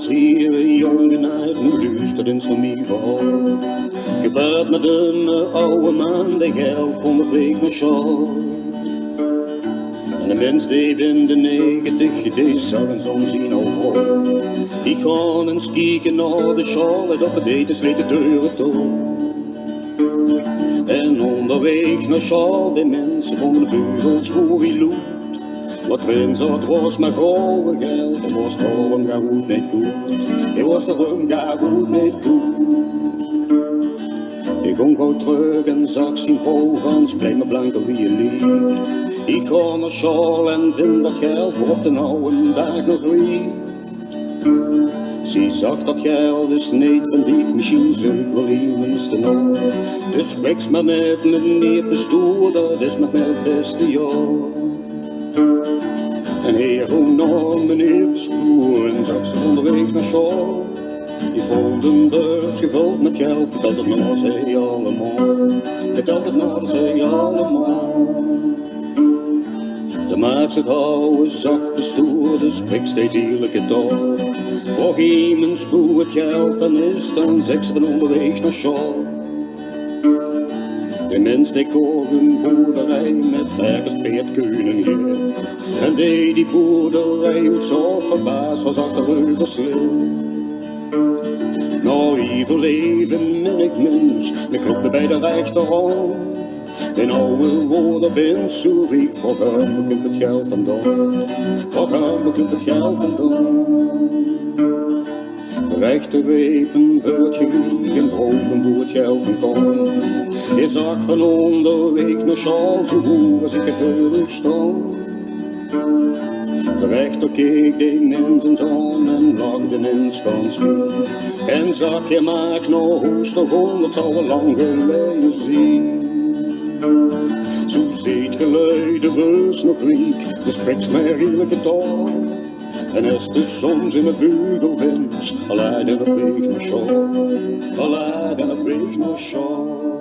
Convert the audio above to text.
als hier een jongen uit een luister eens van mij verhaal. Je praat met een oude man, die 1100 week naar school. En de mens die in de 90, die zagen soms zien overal. Die gaan eens kijken naar de school, en dat de beter sleet de deuren toe. En onderweg naar school, die mensen van de buurt voor wie loet. Wat erin zat was maar gouden geld, en was daarom ga goed niet goed. Het was daarom ga goed niet goed. Ik kom gauw terug en zag zijn volgens, blijf me blank op wie je liep. Ik ga naar school en vind dat geld voor op de oude dag nog weer. Ze zag dat geld is niet van die misschien zulk wel iemand te nog. Dus spreeks maar met meneer bestuur, dat is met mij het beste jaar. En hier ging naar meneer bestuur en zag ze onderweg naar school. Die vond een beurs gevuld met geld, vertelt het naar zij allemaal. Vertelt het naar zij allemaal. De maakt het oude zak bestuur, de spreekt steeds eerlijke taal. Voor iemand spoel het geld van is, dan zegt ze van onderweg naar school. De mens die kocht een boerderij met vergespeerd kunnen geven. En die boerderij uit zo verbaasd was achterover slim. Nou, evil leven ben ik mens, ik klopte bij de rechterhand. In oude woorden ben sorry, voor hem komt het geld vandaan. Voor hem komt het geld vandaan. Rechterwepen wordt geliegen, dromen hoe het geld vandaan. Je zag van onderweg naar school, zo goed als ik gevullig stond. De rechter keek de mensen aan en lachte in schans weer. En zag je maak nog hoestig om, dat zou al lang geleden zien. Zo ziet geluid de bus nog riek, de spreekt mij redelijke taal. En als de soms in mijn bugelwind, alleen op weg naar school, alleen op weg naar school.